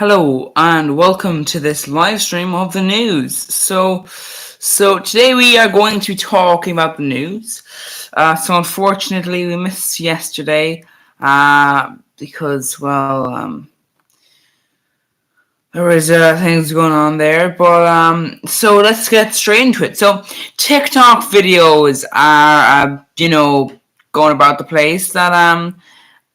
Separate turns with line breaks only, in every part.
Hello and welcome to this live stream of the news. So today we are going to be talking about the news. So unfortunately we missed yesterday because there was things going on there. But so let's get straight into it. So TikTok videos are going about the place that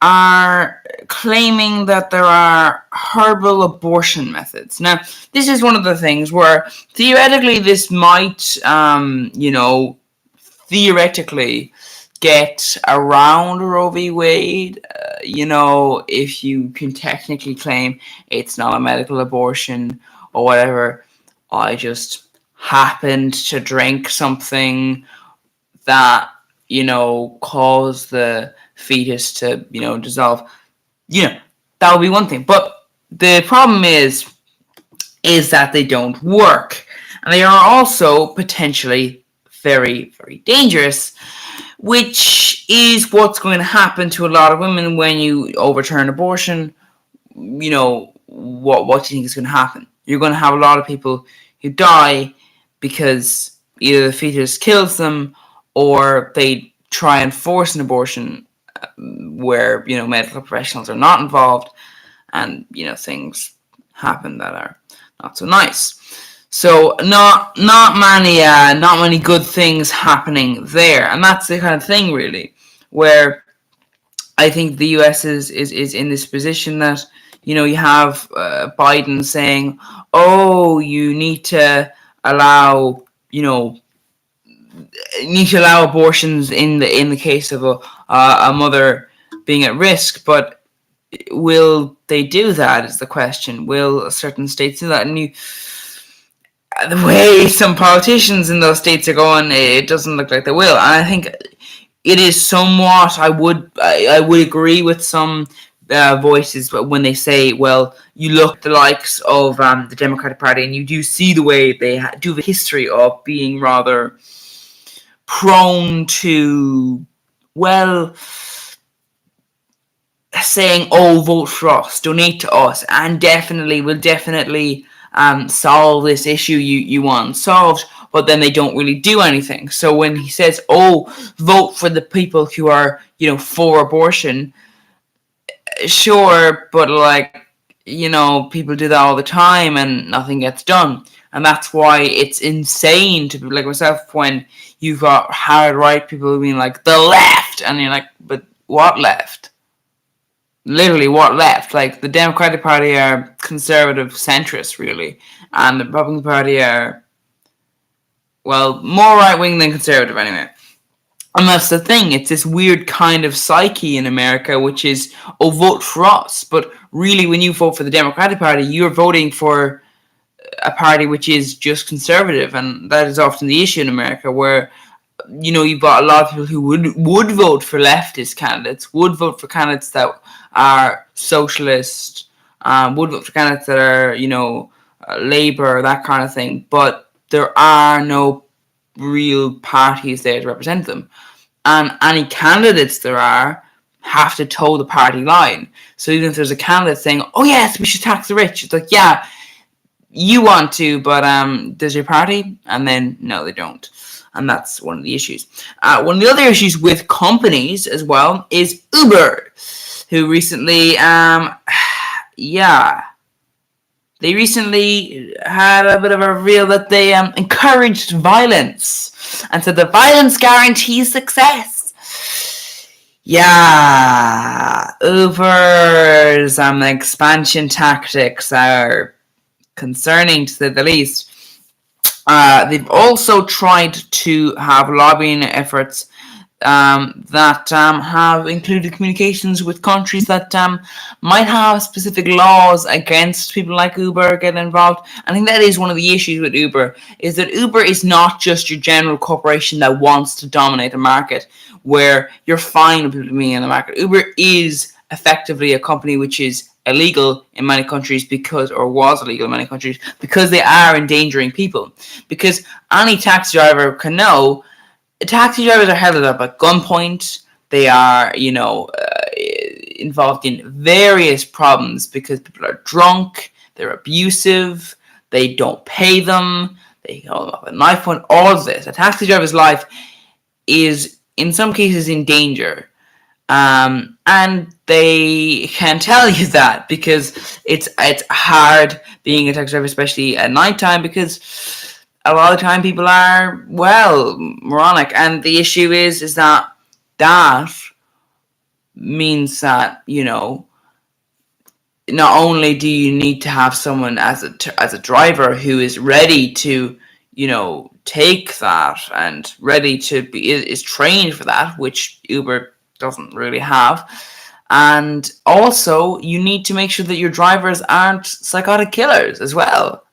are claiming that there are herbal abortion methods. Now, this is one of the things where theoretically this might, theoretically get around Roe v. Wade. If you can technically claim it's not a medical abortion or whatever. I just happened to drink something that, caused the fetus to, dissolve. That would be one thing. But the problem is that they don't work. And they are also potentially very, very dangerous, which is what's going to happen to a lot of women when you overturn abortion. What do you think is going to happen? You're going to have a lot of people who die because either the fetus kills them or they try and force an abortion where medical professionals are not involved, and things happen that are not so nice. So not many good things happening there, and that's the kind of thing really where I think the US is in this position that you have Biden saying, oh, you need to allow abortions in the case of a mother being at risk, but will they do that is the question. Will certain states do that? And the way some politicians in those states are going, it doesn't look like they will. And I think it is somewhat, I would agree with some voices when they say, well, you look at the likes of the Democratic Party and you do see the way they do have a history of being rather prone to, saying, oh, vote for us, donate to us, and will definitely solve this issue you want solved, but then they don't really do anything. So when he says, oh, vote for the people who are, for abortion, sure, but people do that all the time and nothing gets done. And that's why it's insane to people like myself when you've got hard right people being like, the left! And you're like, but what left? Literally, what left? Like, the Democratic Party are conservative centrists, really. And the Republican Party are, more right-wing than conservative, anyway. And that's the thing. It's this weird kind of psyche in America, which is, oh, vote for us. But really, when you vote for the Democratic Party, you're voting for a party which is just conservative, and that is often the issue in America, where you've got a lot of people who would vote for leftist candidates, would vote for candidates that are socialist, would vote for candidates that are Labour, that kind of thing, but there are no real parties there to represent them, and any candidates there are have to toe the party line. So even if there's a candidate saying, oh yes, we should tax the rich, it's like, yeah, you want to, but does your party? And then no, they don't. And that's one of the issues. One of the other issues with companies as well is Uber, who recently, they recently had a bit of a reveal that they encouraged violence and said the violence guarantees success. Yeah, Uber's expansion tactics are concerning, to say the least. They've also tried to have lobbying efforts that have included communications with countries that might have specific laws against people like Uber getting involved. I think that is one of the issues with Uber, is that Uber is not just your general corporation that wants to dominate a market where you're fine with people being in the market. Uber is effectively a company which is illegal in many countries was illegal in many countries because they are endangering people. Because any taxi driver can know taxi drivers are held up at gunpoint. They are, involved in various problems because people are drunk. they're abusive, they don't pay them, they hold up a knife point, all of this. A taxi driver's life is in some cases in danger. And they can tell you that because it's hard being a taxi driver, especially at nighttime, because a lot of the time people are, well, moronic. And the issue is that means that, not only do you need to have someone as a driver who is ready to, take that and ready to be is trained for that, which Uber doesn't really have. And also, you need to make sure that your drivers aren't psychotic killers as well.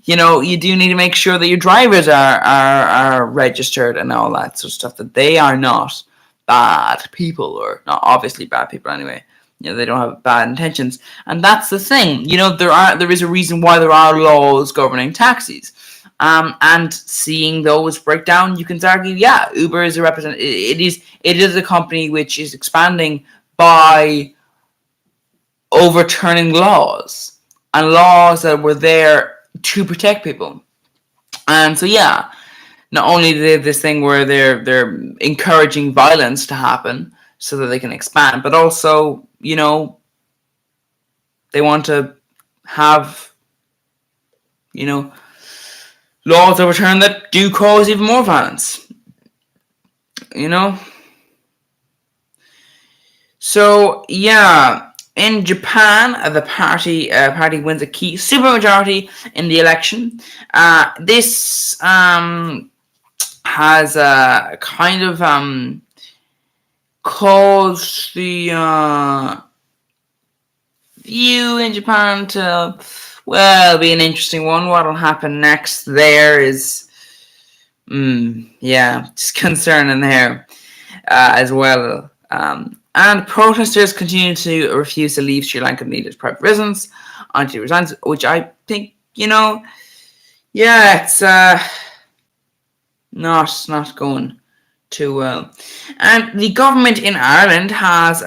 You do need to make sure that your drivers are registered and all that sort of stuff, that they are not bad people, or not obviously bad people anyway. They don't have bad intentions. And that's the thing. There is a reason why there are laws governing taxis. And seeing those break down, you can argue, yeah, Uber is a representative. It is a company which is expanding by overturning laws, and laws that were there to protect people. And so, yeah, not only do they have this thing where they're encouraging violence to happen so that they can expand, but also, they want to have, laws overturned that do cause even more violence. So, yeah, in Japan, the party wins a key supermajority in the election. This has kind of caused the view in Japan to, well, be an interesting one. What'll happen next there is, just concerning there as well. And protesters continue to refuse to leave Sri Lanka needed private residence until he resigns, which I think, it's not going too well. And the government in Ireland has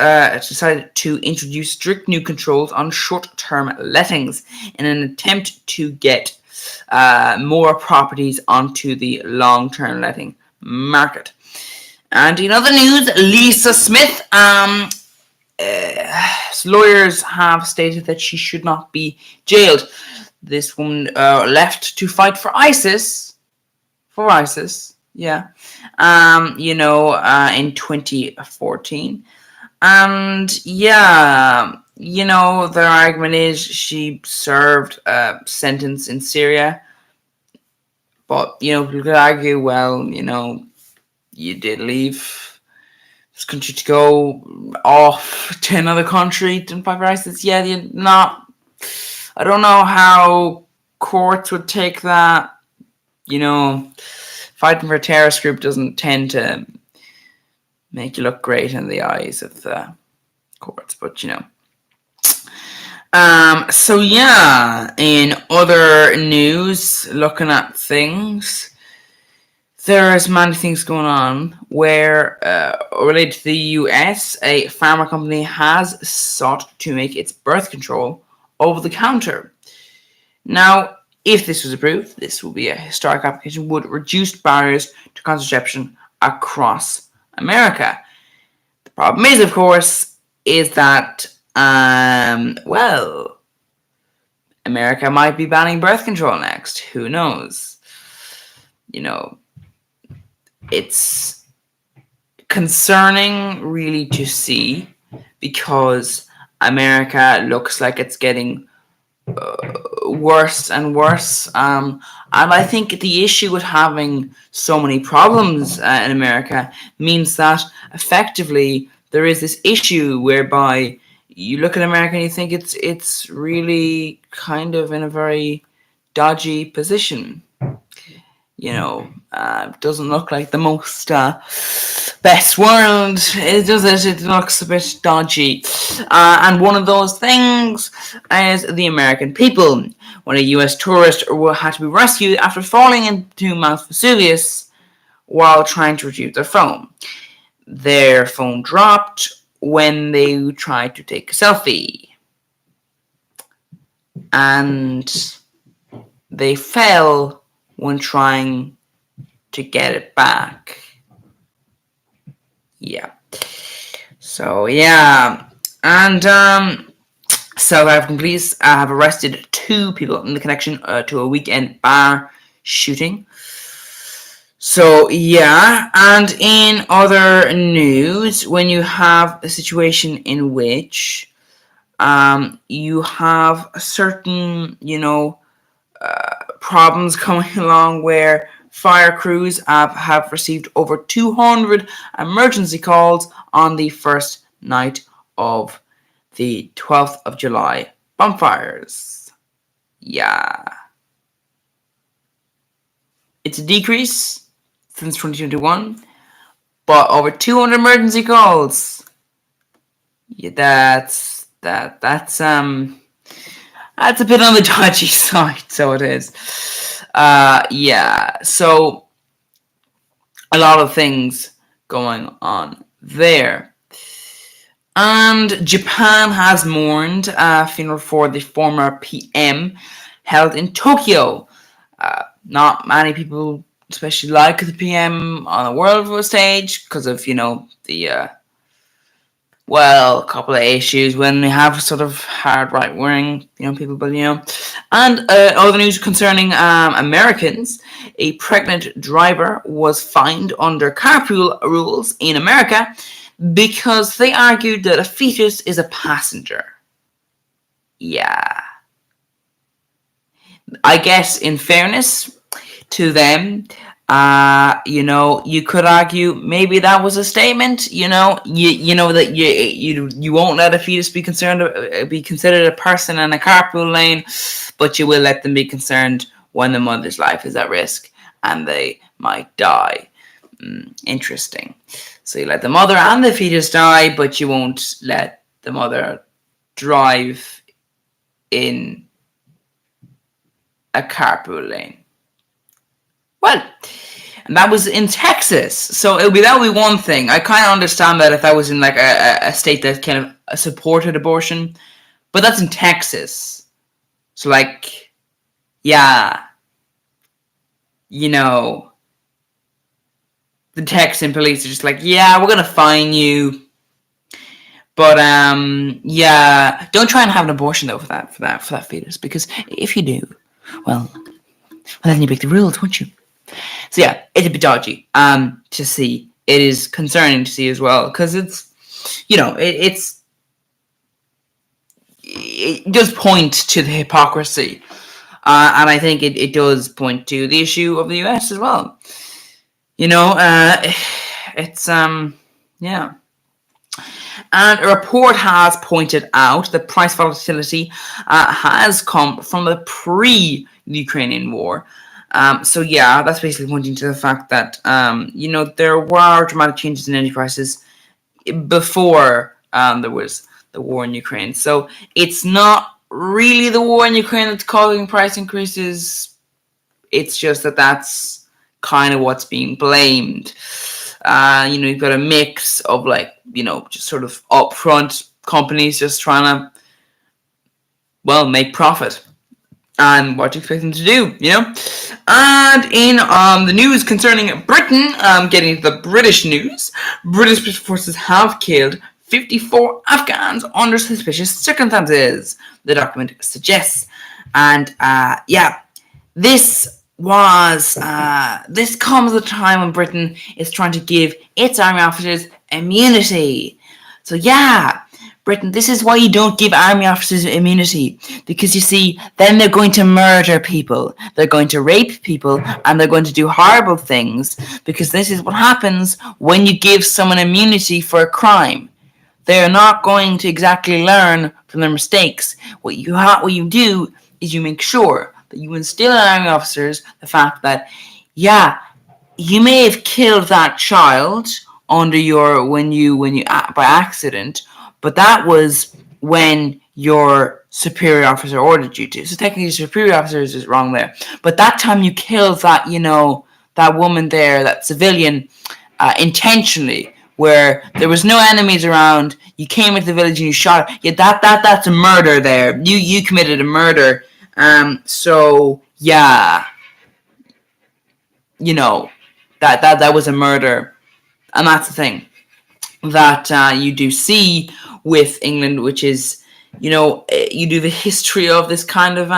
decided to introduce strict new controls on short-term lettings in an attempt to get more properties onto the long-term letting market. And in other news, Lisa Smith, lawyers have stated that she should not be jailed. This woman left to fight for ISIS. Yeah. In 2014. And yeah, their argument is she served a sentence in Syria. But, people could argue, well, you did leave this country to go off to another country to fight for ISIS. Yeah, I don't know how courts would take that. Fighting for a terrorist group doesn't tend to make you look great in the eyes of the courts, but So yeah, in other news, looking at things, there's many things going on where, related to the US, a pharma company has sought to make its birth control over the counter. Now, if this was approved, this will be a historic application, would reduce barriers to contraception across America. The problem is, of course, is that, America might be banning birth control next. Who knows? It's concerning, really, to see, because America looks like it's getting worse and worse. And I think the issue with having so many problems in America means that effectively there is this issue whereby you look at America and you think it's really kind of in a very dodgy position. Doesn't look like the most best world. It looks a bit dodgy. And one of those things is the American people. When a US tourist had to be rescued after falling into Mount Vesuvius while trying to retrieve their phone. Their phone dropped when they tried to take a selfie. and they fell when trying to get it back. Yeah. So yeah, and South African police have arrested 2 people in the connection to a weekend bar shooting. So yeah, and in other news, when you have a situation in which you have certain, problems coming along where fire crews have received over 200 emergency calls on the first night of the 12th of July bonfires. Yeah. It's a decrease since 2021, but over 200 emergency calls. Yeah, that's a bit on the dodgy side, so it is. Yeah, so a lot of things going on there. And Japan has mourned a funeral for the former PM held in Tokyo. Not many people especially like the PM on the world stage because of, the a couple of issues when they have sort of hard right-wing, people, but, And other news concerning Americans, a pregnant driver was fined under carpool rules in America because they argued that a fetus is a passenger. Yeah. I guess, in fairness to them, you could argue maybe that was a statement. You know that you won't let a fetus be considered a person in a carpool lane, but you will let them be concerned when the mother's life is at risk and they might die. Interesting. So you let the mother and the fetus die, but you won't let the mother drive in a carpool lane. Well, and that was in Texas, so that would be one thing. I kind of understand that if that was in like a state that kind of supported abortion, but that's in Texas. So like, yeah, the Texan police are just like, yeah, we're gonna fine you, but yeah, don't try and have an abortion though for that fetus, because if you do, well, then you break the rules, won't you? So yeah, it's a bit dodgy to see. It is concerning to see as well, because it's, it does point to the hypocrisy, and I think it does point to the issue of the US as well. It's yeah. And a report has pointed out that price volatility has come from the pre-Ukrainian war. So yeah, that's basically pointing to the fact that there were dramatic changes in energy prices before there was the war in Ukraine. So it's not really the war in Ukraine that's causing price increases. It's just that that's kind of what's being blamed. You've got a mix of just sort of upfront companies just trying to, make profit. And what do you expect them to do, And in the news concerning Britain, getting to the British news, British forces have killed 54 Afghans under suspicious circumstances, the document suggests. And, this comes at a time when Britain is trying to give its army officers immunity. So, yeah, Britain, this is why you don't give army officers immunity, because you see, then they're going to murder people, they're going to rape people, and they're going to do horrible things, because this is what happens when you give someone immunity for a crime. They're not going to exactly learn from their mistakes. What you do is you make sure that you instill in army officers the fact that, yeah, you may have killed that child by accident, but that was when your superior officer ordered you to. So technically, superior officer is wrong there. But that time you killed that woman there, that civilian, intentionally, where there was no enemies around. You came into the village and you shot it. Yeah, that's a murder there. You committed a murder. So yeah, you know, that was a murder, and that's the thing that you do see with England, which is, you do the history of this kind of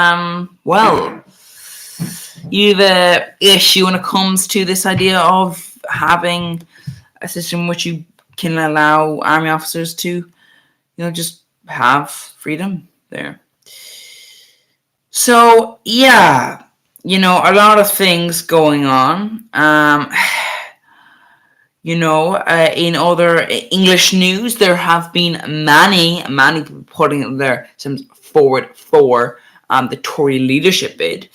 you have an issue when it comes to this idea of having a system in which you can allow army officers to, just have freedom there. So yeah, a lot of things going on. In other English news, there have been many people putting their systems forward for the Tory leadership bid,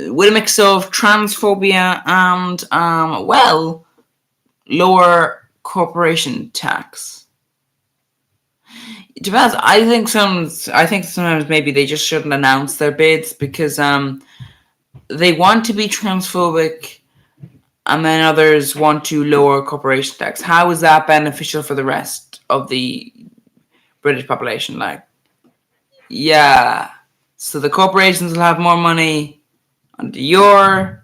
with a mix of transphobia and lower corporation tax. It depends. I think sometimes maybe they just shouldn't announce their bids because they want to be transphobic, and then others want to lower corporation tax. How is that beneficial for the rest of the British population? Yeah. So the corporations will have more money under your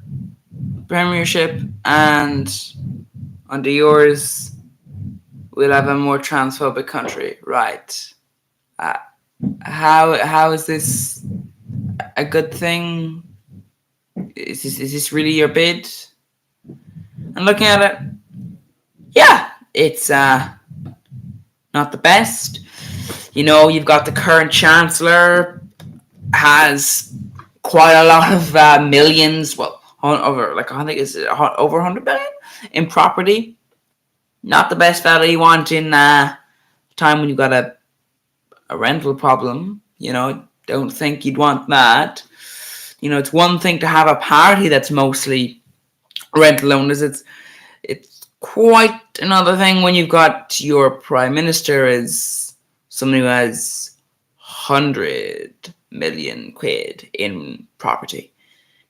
premiership, and under yours, we'll have a more transphobic country, right? How is this a good thing? Is this really your bid? And looking at it, yeah, it's not the best. You've got the current chancellor has quite a lot of millions. Well, over I think it's over 100 billion in property. Not the best value you want in a time when you've got a rental problem. Don't think you'd want that. It's one thing to have a party that's mostly rental owners. It's quite another thing when you've got your prime minister is someone who has 100 million quid in property.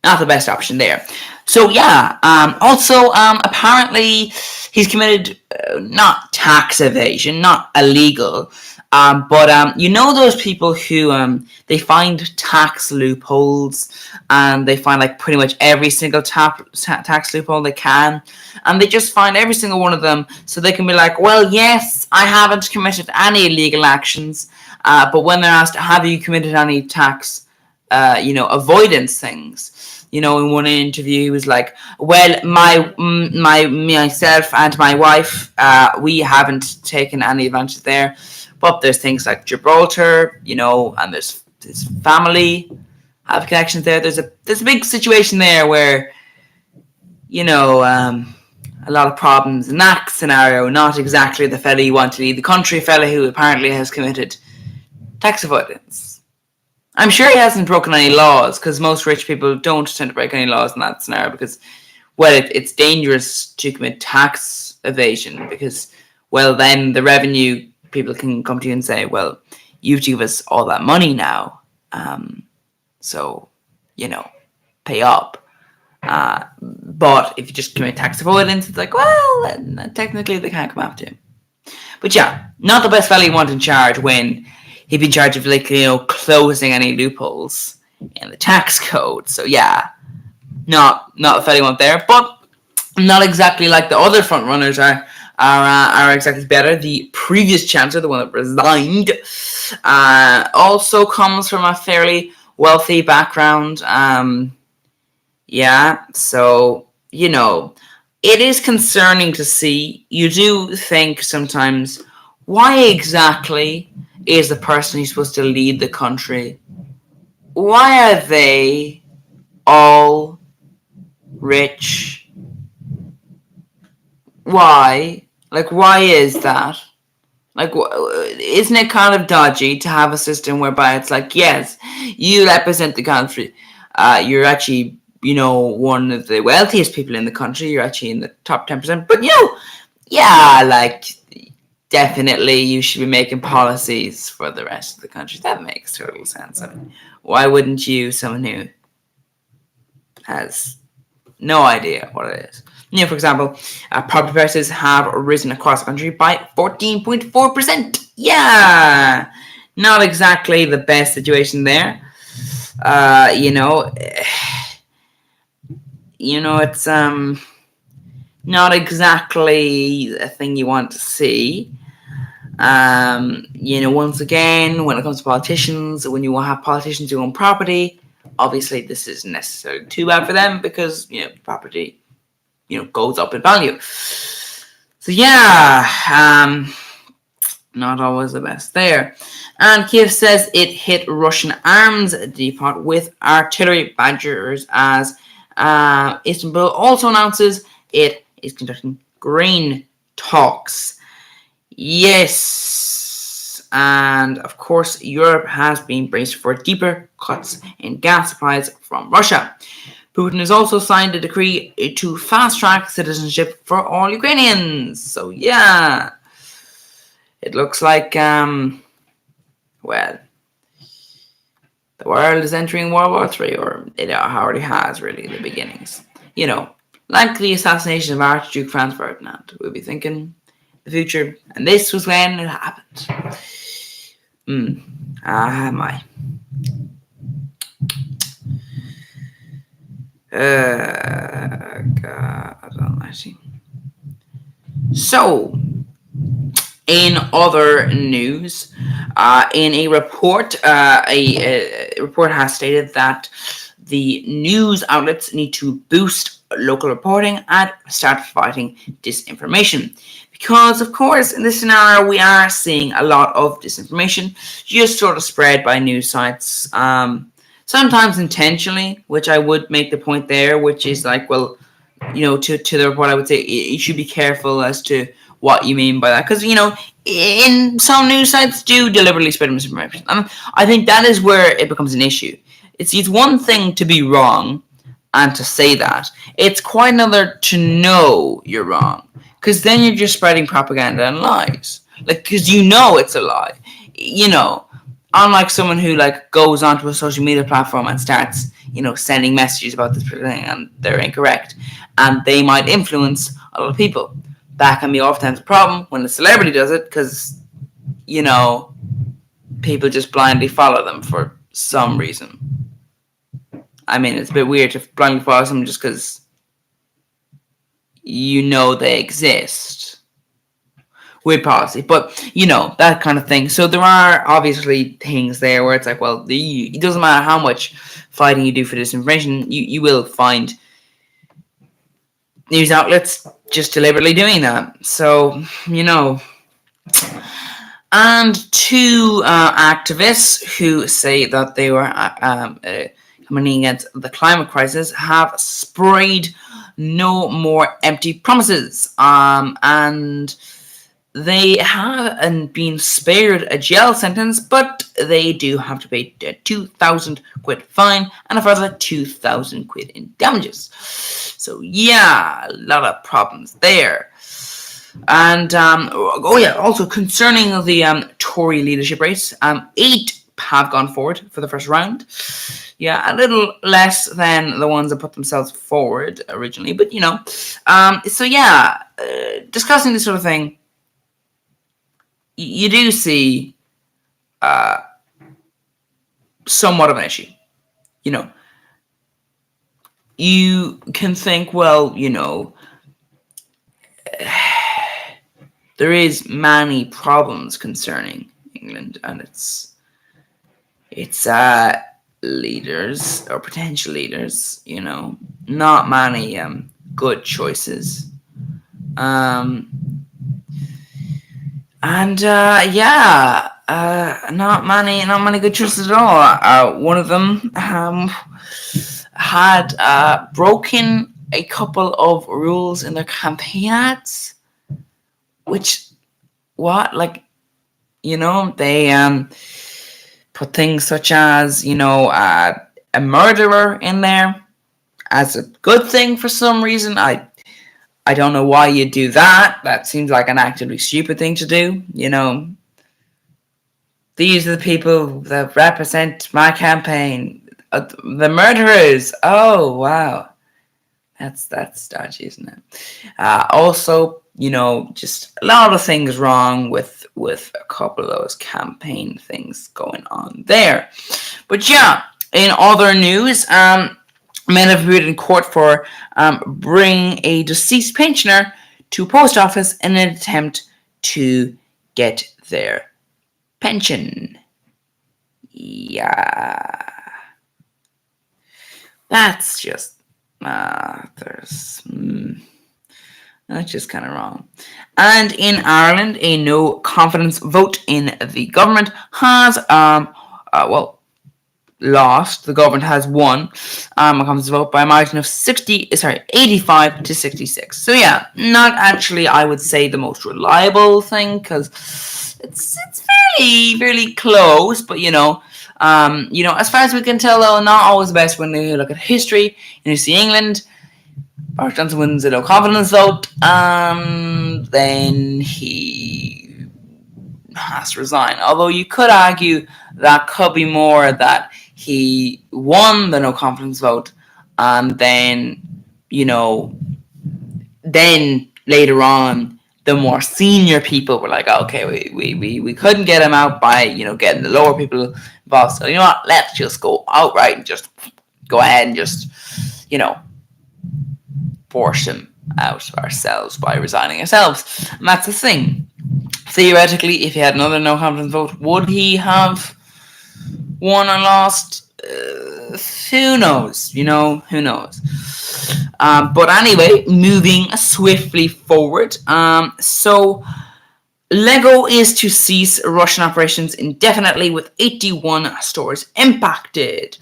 Not the best option there. So yeah, also apparently he's committed not tax evasion, not illegal, but those people who they find tax loopholes, and they find pretty much every single tax loophole they can, and they just find every single one of them so they can be like, well, yes, I haven't committed any illegal actions, but when they're asked, have you committed any tax avoidance things, in one interview he was like, well, myself and my wife, we haven't taken any advantage there, but there's things like Gibraltar, and there's his family have connections there. There's a big situation there where a lot of problems in that scenario. Not exactly the fella you want to lead the country, fella who apparently has committed tax avoidance. I'm sure he hasn't broken any laws, because most rich people don't tend to break any laws in that scenario, because, well, it's dangerous to commit tax evasion, because, well, then the revenue people can come to you and say, well, you have to give us all that money now, so, pay up. But if you just commit tax avoidance, it's like, well, then technically they can't come after him. But yeah, not the best fella you want in charge when he'd be in charge of closing any loopholes in the tax code. So yeah, not the fella you want there, but not exactly like the other front runners are exactly better. The previous chancellor, the one that resigned, also comes from a fairly wealthy background. Yeah, so it is concerning to see. You do think sometimes, why exactly is the person who's supposed to lead the country, why are they all rich? Why? Why is that? Isn't it kind of dodgy to have a system whereby it's like, yes, you represent the country. You're actually, one of the wealthiest people in the country. You're actually in the top 10%. But, yeah, definitely you should be making policies for the rest of the country. That makes total sense. I mean, why wouldn't you, someone who has no idea what it is? For example, property prices have risen across the country by 14.4%. Yeah, not exactly the best situation there. Uh, you know, it's not exactly a thing you want to see. Once again, when it comes to politicians, when you have politicians who own property, obviously this isn't necessarily too bad for them because property goes up in value. So yeah, not always the best there. And Kiev says it hit Russian arms depot with artillery badgers as Istanbul also announces it is conducting grain talks. Yes, and of course Europe has been braced for deeper cuts in gas supplies from Russia. Putin has also signed a decree to fast-track citizenship for all Ukrainians. So yeah, it looks like, well, the world is entering World War III, or it already has, really, in the beginnings. Like the assassination of Archduke Franz Ferdinand. We'll be thinking the future, and this was when it happened. My. God almighty. So, in other news, in a report, a report has stated that the news outlets need to boost local reporting and start fighting disinformation. Because, of course, in this scenario, we are seeing a lot of disinformation just sort of spread by news sites, sometimes intentionally, which I would make the point there, which is like, well, to the report, I would say you should be careful as to what you mean by that, because in some news sites do deliberately spread misinformation. I think that is where it becomes an issue. It's one thing to be wrong and to say that. It's quite another to know you're wrong, because then you're just spreading propaganda and lies. Because it's a lie. Unlike someone who goes onto a social media platform and starts sending messages about this thing and they're incorrect, and they might influence a lot of people. That can be oftentimes a problem when a celebrity does it, because people just blindly follow them for some reason. I mean, it's a bit weird to blindly follow someone just because they exist. Weird policy, but that kind of thing. So there are obviously things there where it's like, well, it doesn't matter how much fighting you do for disinformation, you will find news outlets just deliberately doing that. So and two activists who say that they were coming against the climate crisis have sprayed no more empty promises, and they have been spared a jail sentence, but they do have to pay a 2,000 quid fine and a further 2,000 quid in damages. So yeah, a lot of problems there. And also concerning the Tory leadership race, 8 have gone forward for the first round. Yeah, a little less than the ones that put themselves forward originally, but so yeah, discussing this sort of thing, you do see somewhat of an issue. You can think, well, there is many problems concerning England and its leaders or potential leaders. Not many good choices. Not many good choices at all. One of them had broken a couple of rules in their campaign ads, which they put things such as a murderer in there as a good thing for some reason. I don't know why you do that. That seems like an actively stupid thing to do. These are the people that represent my campaign. The murderers. Oh, wow. That's dodgy, isn't it? Also, just a lot of things wrong with a couple of those campaign things going on there. But yeah, in other news, men have appeared in court for bringing a deceased pensioner to post office in an attempt to get their pension. Yeah, that's just there's that's just kind of wrong. And in Ireland, a no confidence vote in the government has lost. The government has won a confidence vote by a margin of 85 to 66. So yeah, not actually, I would say, the most reliable thing, because it's fairly close. But as far as we can tell, though, not always the best. When you look at history and you see England, Boris Johnson wins a no confidence vote, then he has to resign. Although you could argue that could be more that he won the no confidence vote, and then then later on the more senior people were like, okay, we couldn't get him out by getting the lower people involved, so let's just go outright and just go ahead and just force him out ourselves by resigning ourselves. And that's the thing. Theoretically, if he had another no confidence vote, would he have won or lost? Who knows? Who knows? But anyway, moving swiftly forward. So Lego is to cease Russian operations indefinitely, with 81 stores impacted.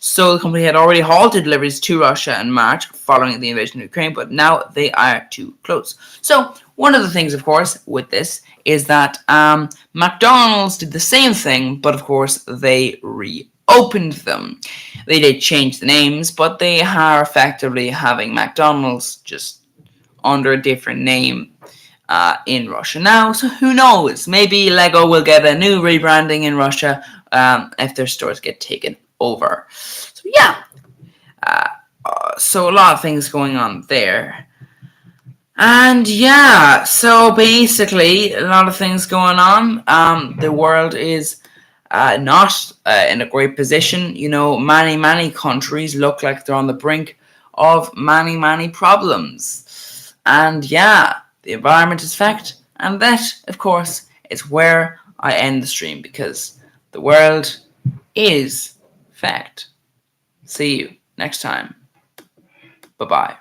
So the company had already halted deliveries to Russia in March following the invasion of Ukraine, but now they are to close. So one of the things, of course, with this is that McDonald's did the same thing, but of course they reopened them. They did change the names, but they are effectively having McDonald's just under a different name in Russia now. So who knows? Maybe Lego will get a new rebranding in Russia if their stores get taken over. So yeah, so a lot of things going on there. And yeah, so basically a lot of things going on. The world is not in a great position. Many countries look like they're on the brink of many problems. And yeah, the environment is fact, and that, of course, is where I end the stream, because the world is fact. See you next time. Bye-bye.